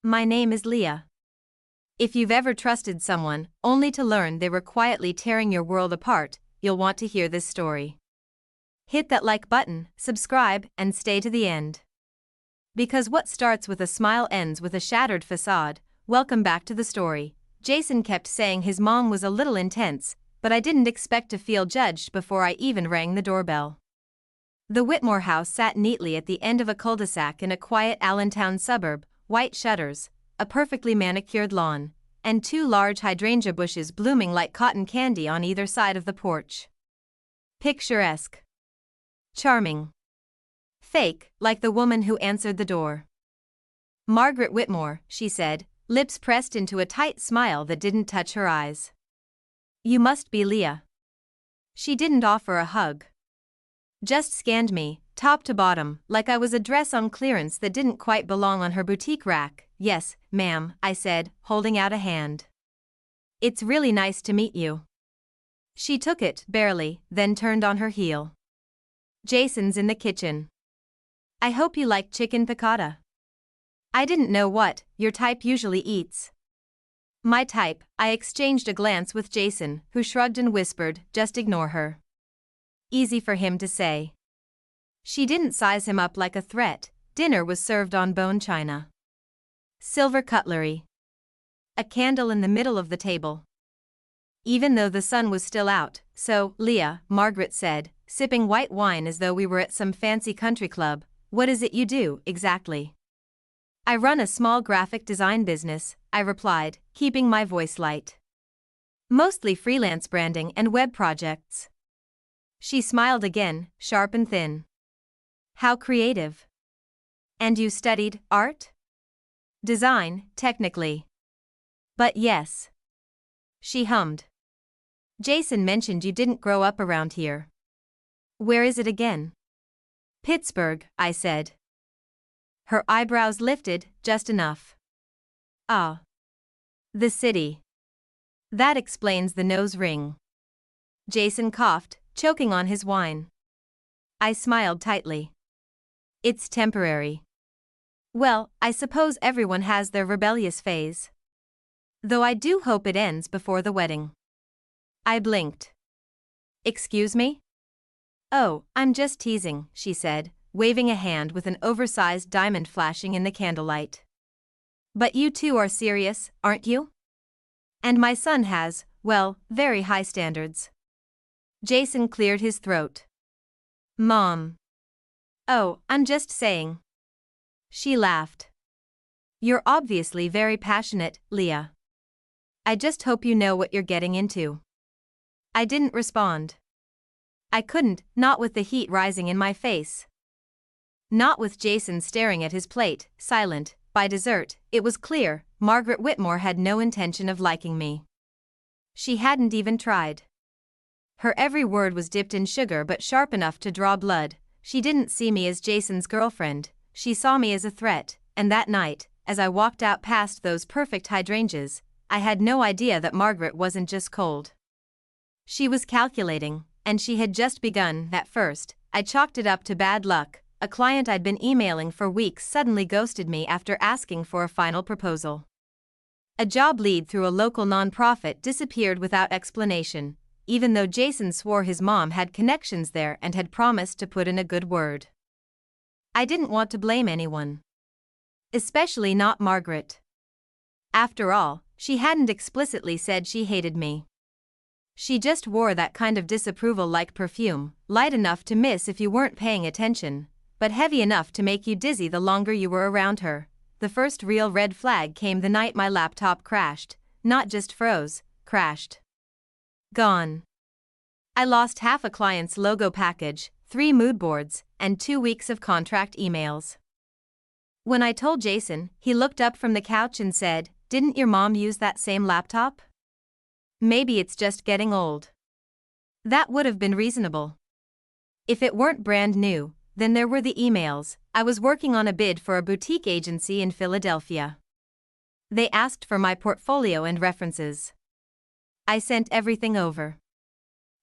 My name is Leah. If you've ever trusted someone, only to learn they were quietly tearing your world apart, you'll want to hear this story. Hit that like button, subscribe, and stay to the end. Because what starts with a smile ends with a shattered facade. Welcome back to the story. Jason kept saying his mom was a little intense, but I didn't expect to feel judged before I even rang the doorbell. The Whitmore house sat neatly at the end of a cul-de-sac in a quiet Allentown suburb, white shutters, a perfectly manicured lawn, and two large hydrangea bushes blooming like cotton candy on either side of the porch. Picturesque. Charming. Fake, like the woman who answered the door. Margaret Whitmore, she said, lips pressed into a tight smile that didn't touch her eyes. You must be Leah. She didn't offer a hug. Just scanned me, top to bottom, like I was a dress on clearance that didn't quite belong on her boutique rack. Yes, ma'am, I said, holding out a hand. It's really nice to meet you. She took it, barely, then turned on her heel. Jason's in the kitchen. I hope you like chicken piccata. I didn't know what your type usually eats. My type. I exchanged a glance with Jason, who shrugged and whispered, just ignore her. Easy for him to say. She didn't size him up like a threat. Dinner was served on bone china. Silver cutlery. A candle in the middle of the table. Even though the sun was still out, so, Leah, Margaret said, sipping white wine as though we were at some fancy country club, what is it you do, exactly? I run a small graphic design business, I replied, keeping my voice light. Mostly freelance branding and web projects. She smiled again, sharp and thin. How creative. And you studied art? Design, technically. But yes. She hummed. Jason mentioned you didn't grow up around here. Where is it again? Pittsburgh, I said. Her eyebrows lifted, just enough. Ah. The city. That explains the nose ring. Jason coughed, choking on his wine. I smiled tightly. It's temporary. Well, I suppose everyone has their rebellious phase. Though I do hope it ends before the wedding. I blinked. Excuse me? Oh, I'm just teasing, she said, waving a hand with an oversized diamond flashing in the candlelight. But you two are serious, aren't you? And my son has, well, very high standards. Jason cleared his throat. Mom. Oh, I'm just saying. She laughed. You're obviously very passionate, Leah. I just hope you know what you're getting into. I didn't respond. I couldn't, not with the heat rising in my face. Not with Jason staring at his plate, silent. By dessert, it was clear, Margaret Whitmore had no intention of liking me. She hadn't even tried. Her every word was dipped in sugar but sharp enough to draw blood. She didn't see me as Jason's girlfriend, she saw me as a threat, and that night, as I walked out past those perfect hydrangeas, I had no idea that Margaret wasn't just cold. She was calculating, and she had just begun. At first, I chalked it up to bad luck. A client I'd been emailing for weeks suddenly ghosted me after asking for a final proposal. A job lead through a local nonprofit disappeared without explanation, even though Jason swore his mom had connections there and had promised to put in a good word. I didn't want to blame anyone. Especially not Margaret. After all, she hadn't explicitly said she hated me. She just wore that kind of disapproval like perfume, light enough to miss if you weren't paying attention, but heavy enough to make you dizzy the longer you were around her. The first real red flag came the night my laptop crashed, not just froze, crashed. Gone. I lost half a client's logo package, 3 mood boards, and 2 weeks of contract emails. When I told Jason, he looked up from the couch and said, "Didn't your mom use that same laptop? Maybe it's just getting old." That would have been reasonable. If it weren't brand new, then there were the emails. I was working on a bid for a boutique agency in Philadelphia. They asked for my portfolio and references. I sent everything over.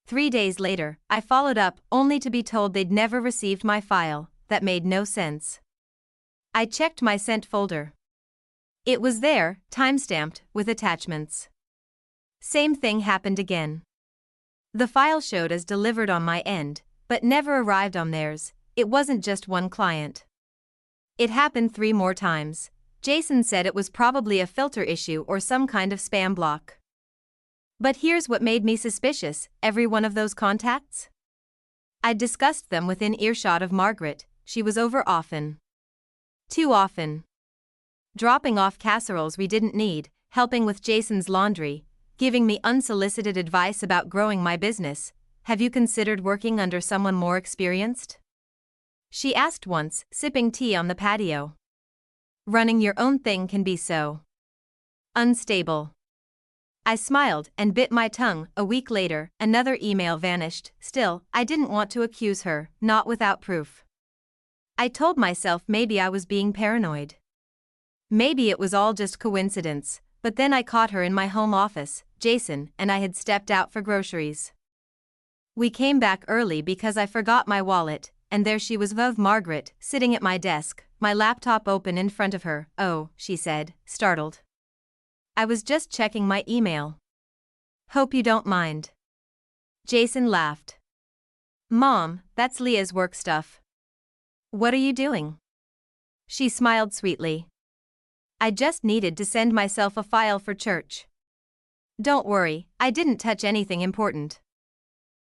3 days later, I followed up, only to be told they'd never received my file. That made no sense. I checked my sent folder. It was there, time-stamped, with attachments. Same thing happened again. The file showed as delivered on my end, but never arrived on theirs. It wasn't just one client. It happened 3 more times. Jason said it was probably a filter issue or some kind of spam block. But here's what made me suspicious: every one of those contacts? I'd discussed them within earshot of Margaret. She was over often. Too often. Dropping off casseroles we didn't need, helping with Jason's laundry, giving me unsolicited advice about growing my business. Have you considered working under someone more experienced? She asked once, sipping tea on the patio. Running your own thing can be so unstable. I smiled and bit my tongue. A week later, another email vanished. Still, I didn't want to accuse her, not without proof. I told myself maybe I was being paranoid. Maybe it was all just coincidence, but then I caught her in my home office. Jason and I had stepped out for groceries. We came back early because I forgot my wallet, and there she was with Margaret, sitting at my desk, my laptop open in front of her. "Oh," she said, startled. "I was just checking my email. Hope you don't mind." Jason laughed. "Mom, that's Leah's work stuff." "What are you doing?" She smiled sweetly. "I just needed to send myself a file for church." "Don't worry, I didn't touch anything important."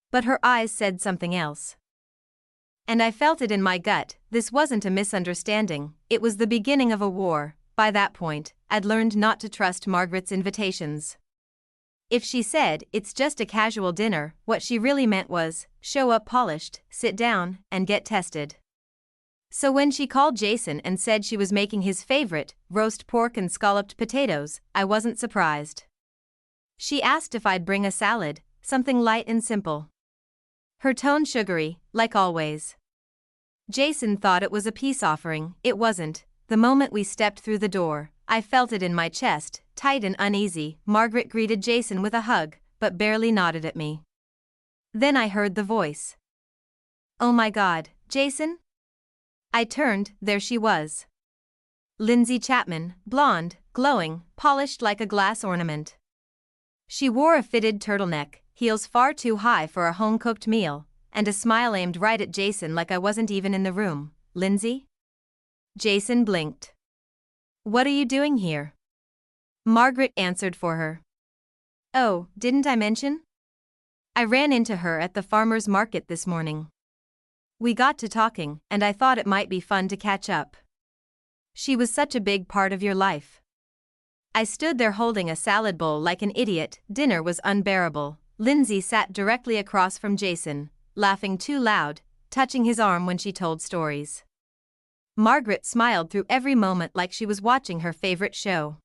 But her eyes said something else. And I felt it in my gut. This wasn't a misunderstanding, it was the beginning of a war. By that point, I'd learned not to trust Margaret's invitations. If she said, "It's just a casual dinner," what she really meant was, show up polished, sit down, and get tested. So when she called Jason and said she was making his favorite, roast pork and scalloped potatoes, I wasn't surprised. She asked if I'd bring a salad, something light and simple. Her tone sugary, like always. Jason thought it was a peace offering. It wasn't. The moment we stepped through the door, I felt it in my chest, tight and uneasy. Margaret greeted Jason with a hug, but barely nodded at me. Then I heard the voice. "Oh my God, Jason?" I turned, there she was. Lindsay Chapman, blonde, glowing, polished like a glass ornament. She wore a fitted turtleneck, heels far too high for a home-cooked meal, and a smile aimed right at Jason like I wasn't even in the room. "Lindsay?" Jason blinked. "What are you doing here?" Margaret answered for her. "Oh, didn't I mention? I ran into her at the farmer's market this morning. We got to talking, and I thought it might be fun to catch up. She was such a big part of your life." I stood there holding a salad bowl like an idiot. Dinner was unbearable. Lindsay sat directly across from Jason, laughing too loud, touching his arm when she told stories. Margaret smiled through every moment like she was watching her favorite show.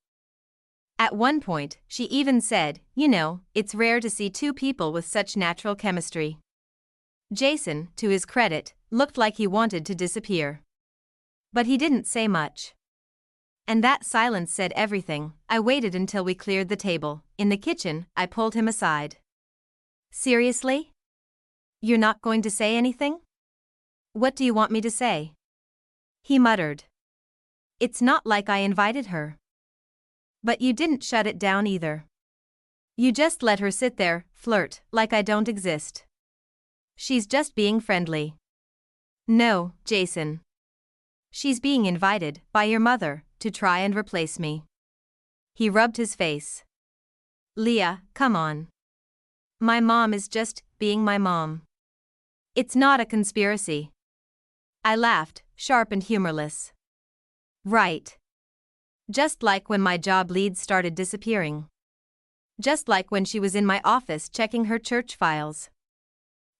At one point, she even said, "You know, it's rare to see two people with such natural chemistry." Jason, to his credit, looked like he wanted to disappear. But he didn't say much. And that silence said everything. I waited until we cleared the table. In the kitchen, I pulled him aside. "Seriously? You're not going to say anything? What do you want me to say?" He muttered. "It's not like I invited her." "But you didn't shut it down either. You just let her sit there, flirt, like I don't exist. She's just being friendly." "No, Jason. She's being invited, by your mother, to try and replace me." He rubbed his face. "Leah, come on. My mom is just being my mom. It's not a conspiracy." I laughed, sharp and humorless. "Right. Just like when my job leads started disappearing. Just like when she was in my office checking her church files."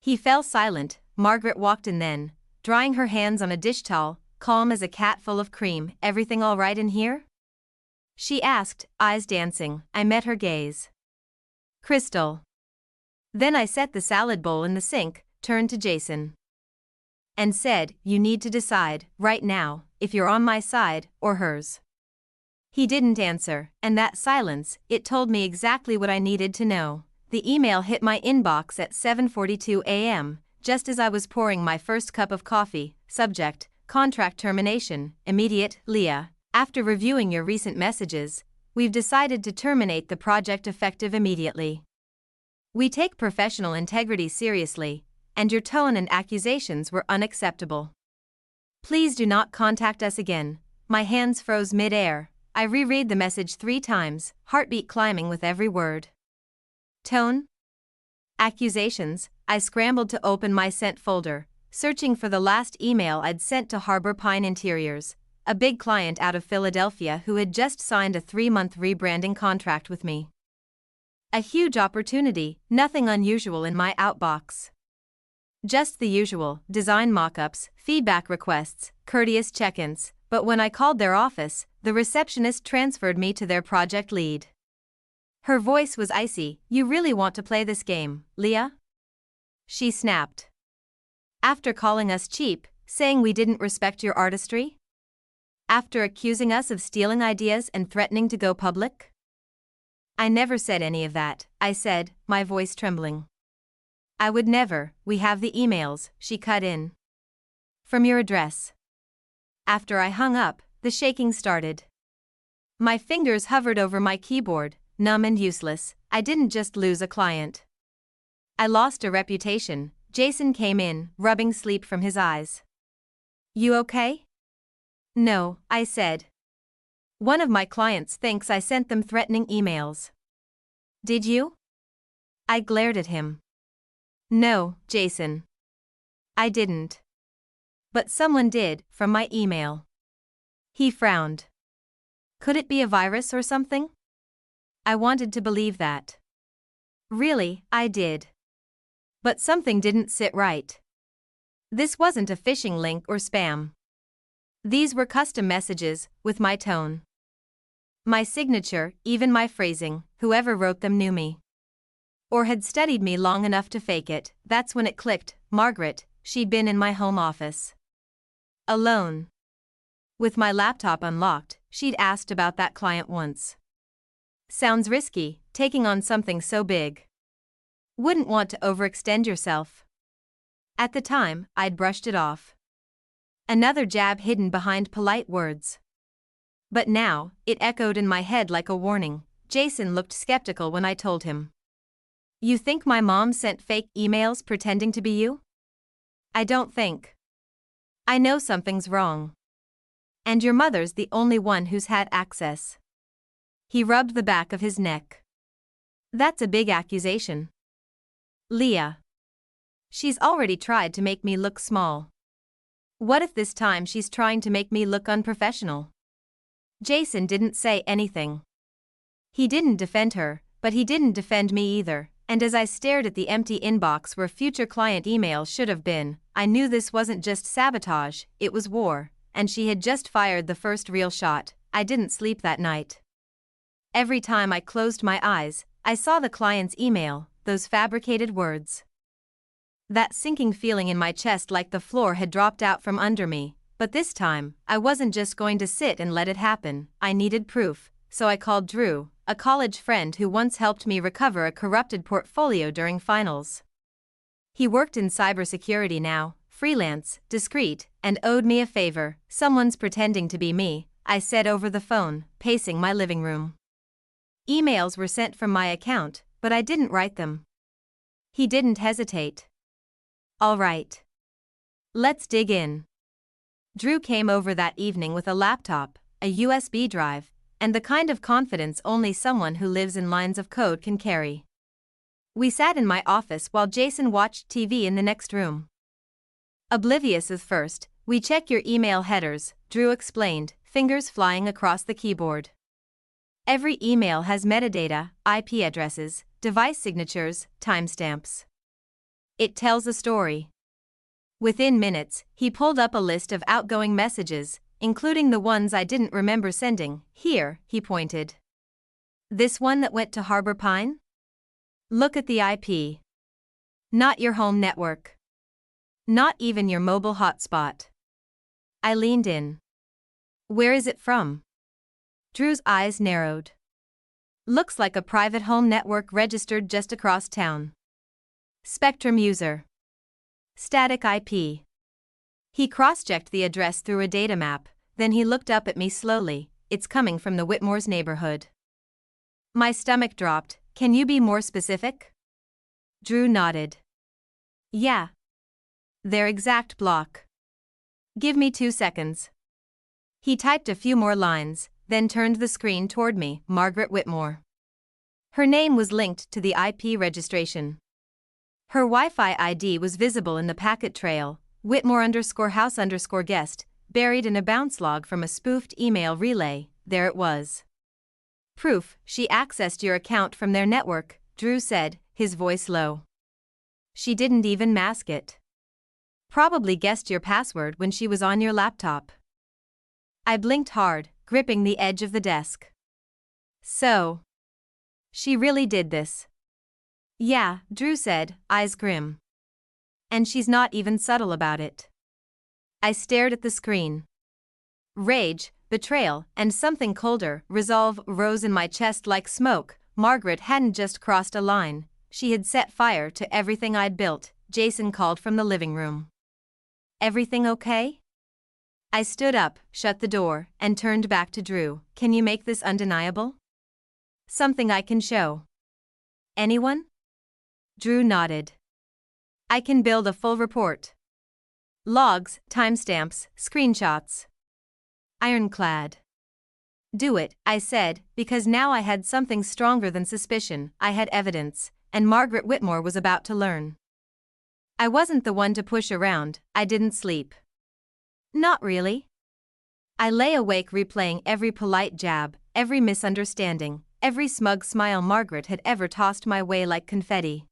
He fell silent. Margaret walked in then, drying her hands on a dish towel, calm as a cat full of cream. "Everything all right in here?" she asked, eyes dancing. I met her gaze. "Crystal." Then I set the salad bowl in the sink, turned to Jason, and said, "You need to decide, right now, if you're on my side, or hers." He didn't answer, and that silence, it told me exactly what I needed to know. The email hit my inbox at 7:42 a.m., just as I was pouring my first cup of coffee. Subject, contract termination, immediate. Leah. After reviewing your recent messages, we've decided to terminate the project effective immediately. We take professional integrity seriously, and your tone and accusations were unacceptable. Please do not contact us again. My hands froze mid-air. I reread the message 3 times, heartbeat climbing with every word. Tone? Accusations. I scrambled to open my sent folder, searching for the last email I'd sent to Harbor Pine Interiors, a big client out of Philadelphia who had just signed a 3-month rebranding contract with me. A huge opportunity, nothing unusual in my outbox. Just the usual, design mock-ups, feedback requests, courteous check-ins, but when I called their office, the receptionist transferred me to their project lead. Her voice was icy. "You really want to play this game, Leah?" She snapped. "After calling us cheap, saying we didn't respect your artistry? After accusing us of stealing ideas and threatening to go public?" "I never said any of that," I said, my voice trembling. "I would never. We have the emails," she cut in. "From your address." After I hung up, the shaking started. My fingers hovered over my keyboard, numb and useless. I didn't just lose a client. I lost a reputation. Jason came in, rubbing sleep from his eyes. "You okay?" "No," I said. "One of my clients thinks I sent them threatening emails." "Did you?" I glared at him. "No, Jason. I didn't. But someone did, from my email." He frowned. "Could it be a virus or something?" I wanted to believe that. Really, I did. But something didn't sit right. This wasn't a phishing link or spam. These were custom messages, with my tone. My signature, even my phrasing. Whoever wrote them knew me. Or had studied me long enough to fake it. That's when it clicked. Margaret, she'd been in my home office. Alone. With my laptop unlocked, she'd asked about that client once. Sounds risky, taking on something so big. Wouldn't want to overextend yourself. At the time, I'd brushed it off. Another jab hidden behind polite words. But now, it echoed in my head like a warning. Jason looked skeptical when I told him. "You think my mom sent fake emails pretending to be you?" "I don't think. I know something's wrong. And your mother's the only one who's had access." He rubbed the back of his neck. "That's a big accusation. Leah. She's already tried to make me look small. What if this time she's trying to make me look unprofessional?" Jason didn't say anything. He didn't defend her, but he didn't defend me either, and as I stared at the empty inbox where future client emails should have been, I knew this wasn't just sabotage, it was war, and she had just fired the first real shot. I didn't sleep that night. Every time I closed my eyes, I saw the client's email, those fabricated words. That sinking feeling in my chest like the floor had dropped out from under me, but this time, I wasn't just going to sit and let it happen. I needed proof, so I called Drew, a college friend who once helped me recover a corrupted portfolio during finals. He worked in cybersecurity now, freelance, discreet, and owed me a favor. "Someone's pretending to be me," I said over the phone, pacing my living room. Emails were sent from my account, but I didn't write them. He didn't hesitate. "All right. Let's dig in." Drew came over that evening with a laptop, a USB drive, and the kind of confidence only someone who lives in lines of code can carry. We sat in my office while Jason watched TV in the next room. "Oblivious at first, we check your email headers," Drew explained, fingers flying across the keyboard. "Every email has metadata, IP addresses, device signatures, timestamps. It tells a story." Within minutes, he pulled up a list of outgoing messages, including the ones I didn't remember sending. "Here," he pointed. "This one that went to Harbor Pine? Look at the IP. Not your home network. Not even your mobile hotspot." I leaned in. "Where is it from?" Drew's eyes narrowed. "Looks like a private home network registered just across town. Spectrum user. Static IP." He cross-checked the address through a data map, then he looked up at me slowly. It's coming from the Whitmore's neighborhood. My stomach dropped. Can you be more specific? Drew nodded. Yeah. Their exact block. Give me 2 seconds. He typed a few more lines, then turned the screen toward me. Margaret Whitmore. Her name was linked to the IP registration. Her Wi-Fi ID was visible in the packet trail, Whitmore_house_guest, buried in a bounce log from a spoofed email relay. There it was. Proof, she accessed your account from their network, Drew said, his voice low. She didn't even mask it. Probably guessed your password when she was on your laptop. I blinked hard, gripping the edge of the desk. So. She really did this. Yeah, Drew said, eyes grim. And she's not even subtle about it. I stared at the screen. Rage, betrayal, and something colder, resolve, rose in my chest like smoke. Margaret hadn't just crossed a line, she had set fire to everything I'd built. Jason called from the living room. Everything okay? I stood up, shut the door, and turned back to Drew. Can you make this undeniable? Something I can show. Anyone? Drew nodded. I can build a full report. Logs, timestamps, screenshots. Ironclad. Do it, I said, because now I had something stronger than suspicion. I had evidence, and Margaret Whitmore was about to learn. I wasn't the one to push around. I didn't sleep. Not really. I lay awake replaying every polite jab, every misunderstanding, every smug smile Margaret had ever tossed my way like confetti.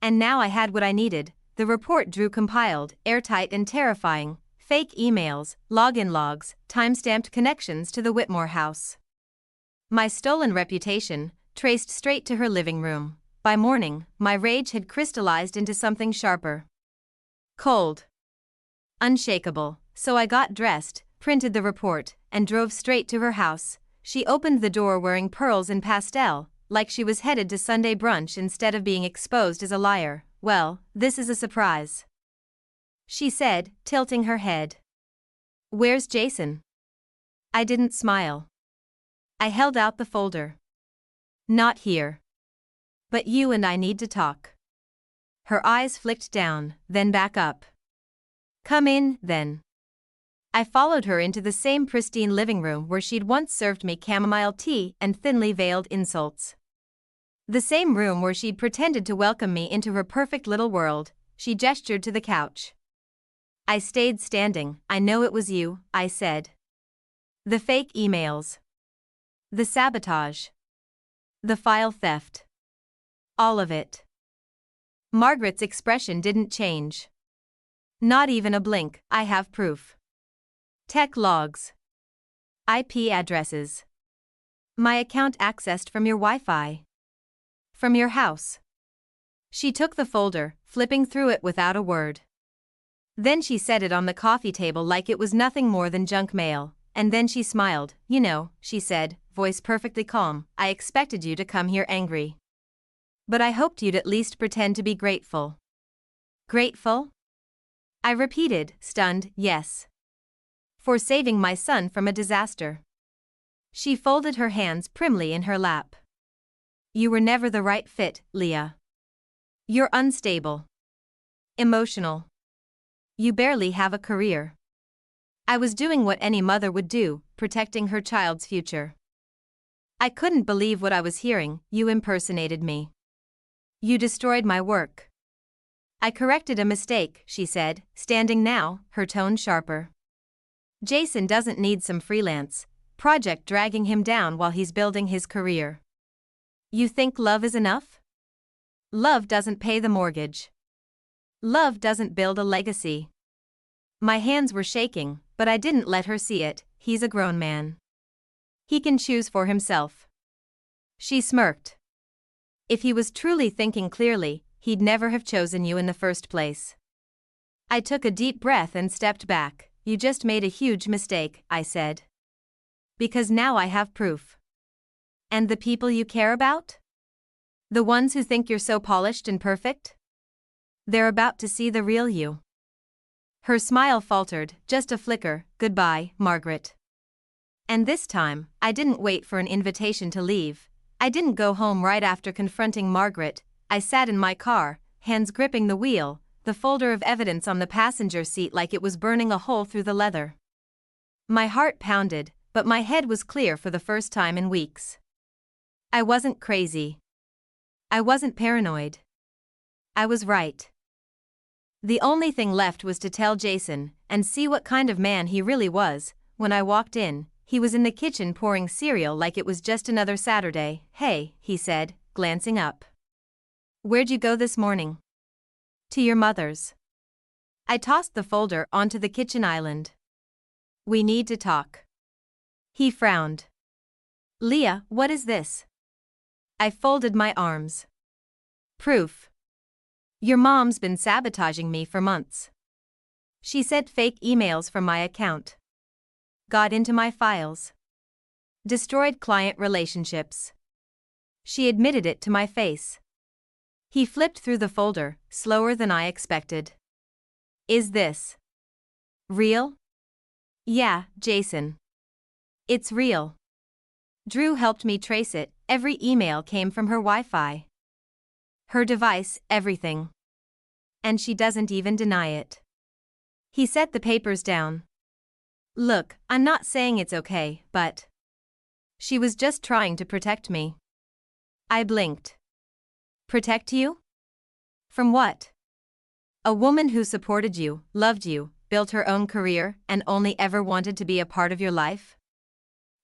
And now I had what I needed, the report Drew compiled, airtight and terrifying, fake emails, login logs, time-stamped connections to the Whitmore house. My stolen reputation, traced straight to her living room. By morning, my rage had crystallized into something sharper. Cold. Unshakable, so I got dressed, printed the report, and drove straight to her house. She opened the door wearing pearls and pastel, like she was headed to Sunday brunch instead of being exposed as a liar. Well, this is a surprise, she said, tilting her head. Where's Jason? I didn't smile. I held out the folder. Not here. But you and I need to talk. Her eyes flicked down, then back up. Come in, then. I followed her into the same pristine living room where she'd once served me chamomile tea and thinly veiled insults. The same room where she'd pretended to welcome me into her perfect little world. She gestured to the couch. I stayed standing. I know it was you, I said. The fake emails. The sabotage. The file theft. All of it. Margaret's expression didn't change. Not even a blink. I have proof. Tech logs. IP addresses. My account accessed from your Wi-Fi. From your house. She took the folder, flipping through it without a word. Then she set it on the coffee table like it was nothing more than junk mail, and then she smiled. You know, she said, voice perfectly calm, I expected you to come here angry. But I hoped you'd at least pretend to be grateful. Grateful? I repeated, stunned, yes. For saving my son from a disaster. She folded her hands primly in her lap. You were never the right fit, Leah. You're unstable. Emotional. You barely have a career. I was doing what any mother would do, protecting her child's future. I couldn't believe what I was hearing. You impersonated me. You destroyed my work. I corrected a mistake, she said, standing now, her tone sharper. Jason doesn't need some freelance project dragging him down while he's building his career. You think love is enough? Love doesn't pay the mortgage. Love doesn't build a legacy. My hands were shaking, but I didn't let her see it. He's a grown man. He can choose for himself. She smirked. If he was truly thinking clearly, he'd never have chosen you in the first place. I took a deep breath and stepped back. You just made a huge mistake, I said. Because now I have proof. And the people you care about? The ones who think you're so polished and perfect? They're about to see the real you. Her smile faltered, just a flicker. Goodbye, Margaret. And this time, I didn't wait for an invitation to leave. I didn't go home right after confronting Margaret. I sat in my car, hands gripping the wheel, the folder of evidence on the passenger seat like it was burning a hole through the leather. My heart pounded, but my head was clear for the first time in weeks. I wasn't crazy. I wasn't paranoid. I was right. The only thing left was to tell Jason, and see what kind of man he really was. When I walked in, he was in the kitchen pouring cereal like it was just another Saturday. Hey, he said, glancing up. Where'd you go this morning? To your mother's. I tossed the folder onto the kitchen island. We need to talk. He frowned. Leah, what is this? I folded my arms. Proof. Your mom's been sabotaging me for months. She sent fake emails from my account. Got into my files. Destroyed client relationships. She admitted it to my face. He flipped through the folder, slower than I expected. Is this real? Yeah, Jason. It's real. Drew helped me trace it. Every email came from her Wi-Fi. Her device, everything. And she doesn't even deny it. He set the papers down. Look, I'm not saying it's okay, but she was just trying to protect me. I blinked. Protect you? From what? A woman who supported you, loved you, built her own career, and only ever wanted to be a part of your life?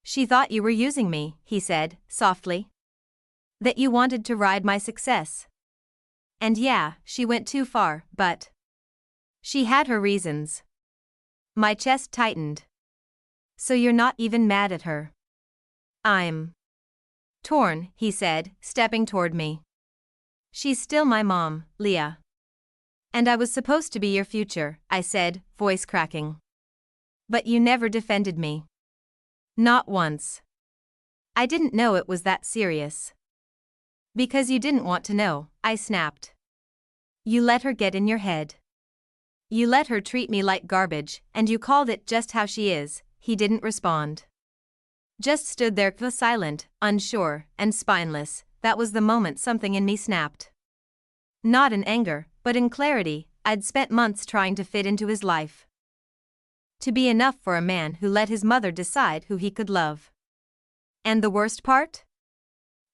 She thought you were using me, he said, softly. That you wanted to ride my success. And yeah, she went too far, but she had her reasons. My chest tightened. So you're not even mad at her? I'm torn, he said, stepping toward me. She's still my mom, Leah. And I was supposed to be your future, I said, voice cracking. But you never defended me. Not once. I didn't know it was that serious. Because you didn't want to know, I snapped. You let her get in your head. You let her treat me like garbage, and you called it just how she is. He didn't respond. Just stood there, silent, unsure, and spineless. That was the moment something in me snapped. Not in anger, but in clarity. I'd spent months trying to fit into his life. To be enough for a man who let his mother decide who he could love. And the worst part?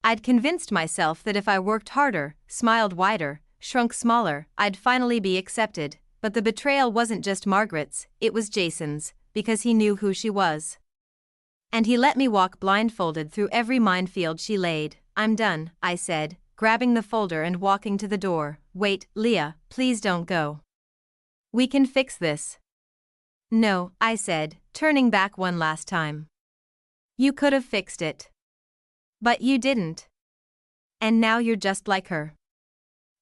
I'd convinced myself that if I worked harder, smiled wider, shrunk smaller, I'd finally be accepted. But the betrayal wasn't just Margaret's, it was Jason's, because he knew who she was. And he let me walk blindfolded through every minefield she laid. I'm done, I said, grabbing the folder and walking to the door. Wait, Leah, please don't go. We can fix this. No, I said, turning back one last time. You could have fixed it. But you didn't. And now you're just like her.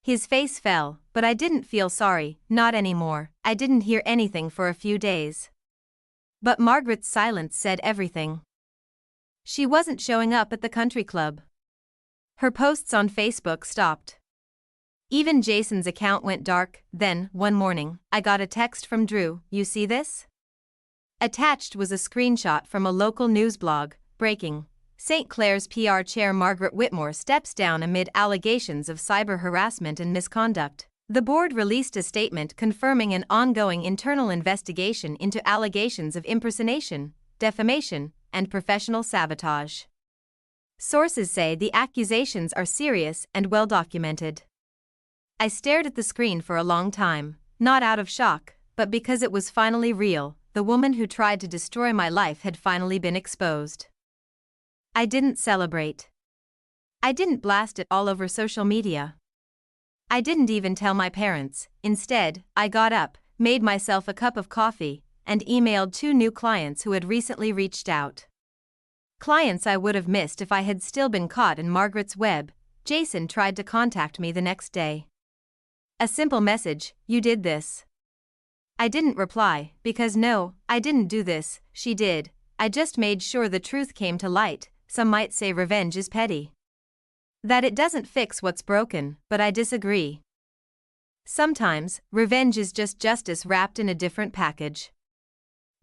His face fell, but I didn't feel sorry, not anymore. I didn't hear anything for a few days. But Margaret's silence said everything. She wasn't showing up at the country club. Her posts on Facebook stopped. Even Jason's account went dark. Then, one morning, I got a text from Drew. You see this? Attached was a screenshot from a local news blog. Breaking. St. Clair's PR chair Margaret Whitmore steps down amid allegations of cyber harassment and misconduct. The board released a statement confirming an ongoing internal investigation into allegations of impersonation, defamation, and professional sabotage. Sources say the accusations are serious and well documented. I stared at the screen for a long time, not out of shock, but because it was finally real. The woman who tried to destroy my life had finally been exposed. I didn't celebrate. I didn't blast it all over social media. I didn't even tell my parents. Instead, I got up, made myself a cup of coffee, and emailed 2 new clients who had recently reached out. Clients I would have missed if I had still been caught in Margaret's web. Jason tried to contact me the next day. A simple message, you did this. I didn't reply, because no, I didn't do this, she did. I just made sure the truth came to light. Some might say revenge is petty. That it doesn't fix what's broken, but I disagree. Sometimes, revenge is just justice wrapped in a different package.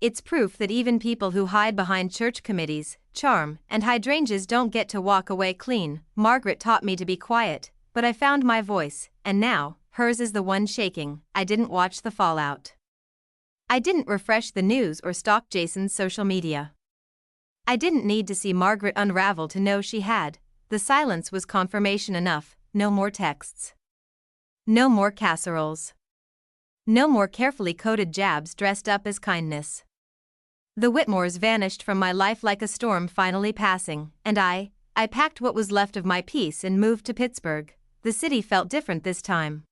It's proof that even people who hide behind church committees, charm, and hydrangeas don't get to walk away clean. Margaret taught me to be quiet, but I found my voice, and now, hers is the one shaking. I didn't watch the fallout. I didn't refresh the news or stalk Jason's social media. I didn't need to see Margaret unravel to know she had. The silence was confirmation enough. No more texts. No more casseroles. No more carefully coded jabs dressed up as kindness. The Whitmores vanished from my life like a storm finally passing, and I packed what was left of my peace and moved to Pittsburgh. The city felt different this time.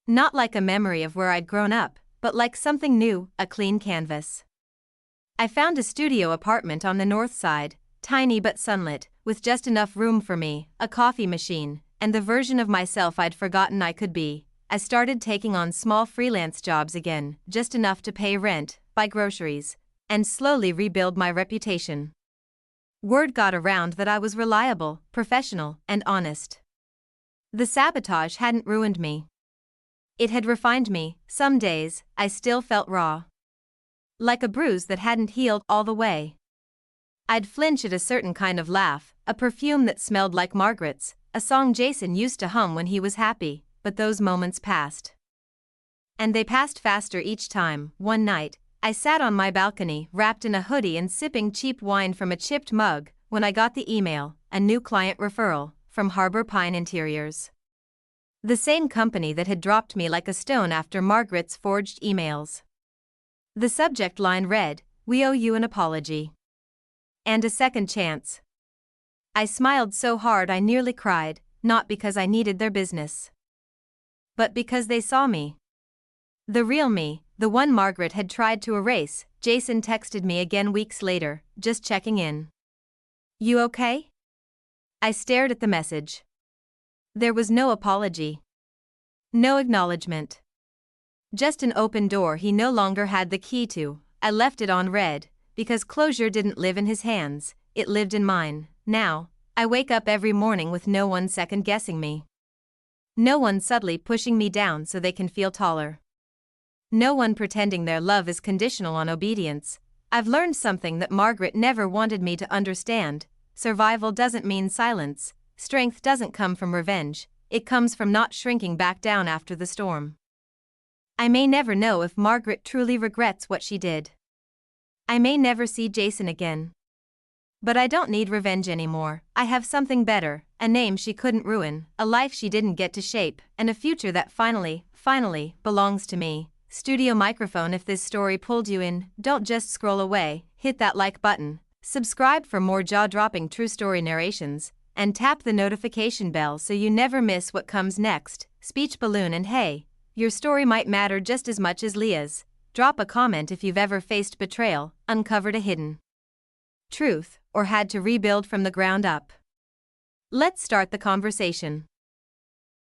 Not like a memory of where I'd grown up, but like something new, a clean canvas. I found a studio apartment on the north side, tiny but sunlit, with just enough room for me, a coffee machine, and the version of myself I'd forgotten I could be. I started taking on small freelance jobs again, just enough to pay rent, buy groceries, and slowly rebuild my reputation. Word got around that I was reliable, professional, and honest. The sabotage hadn't ruined me. It had refined me. Some days, I still felt raw. Like a bruise that hadn't healed all the way. I'd flinch at a certain kind of laugh, a perfume that smelled like Margaret's, a song Jason used to hum when he was happy, but those moments passed. And they passed faster each time. One night, I sat on my balcony, wrapped in a hoodie and sipping cheap wine from a chipped mug, when I got the email, a new client referral, from Harbor Pine Interiors. The same company that had dropped me like a stone after Margaret's forged emails. The subject line read, "We owe you an apology. And a second chance." I smiled so hard I nearly cried, not because I needed their business, but because they saw me. The real me, the one Margaret had tried to erase. Jason texted me again weeks later, just checking in. "You okay?" I stared at the message. There was no apology. No acknowledgement. Just an open door he no longer had the key to. I left it on read, because closure didn't live in his hands, it lived in mine. Now, I wake up every morning with no one second-guessing me. No one subtly pushing me down so they can feel taller. No one pretending their love is conditional on obedience. I've learned something that Margaret never wanted me to understand. Survival doesn't mean silence. Strength doesn't come from revenge. It comes from not shrinking back down after the storm. I may never know if Margaret truly regrets what she did. I may never see Jason again. But I don't need revenge anymore. I have something better, a name she couldn't ruin, a life she didn't get to shape, and a future that finally belongs to me. Studio microphone. If this story pulled you in, don't just scroll away, hit that like button, subscribe for more jaw-dropping true story narrations, and tap the notification bell so you never miss what comes next. Speech balloon. And hey, your story might matter just as much as Leah's. Drop a comment if you've ever faced betrayal, uncovered a hidden truth, or had to rebuild from the ground up. Let's start the conversation.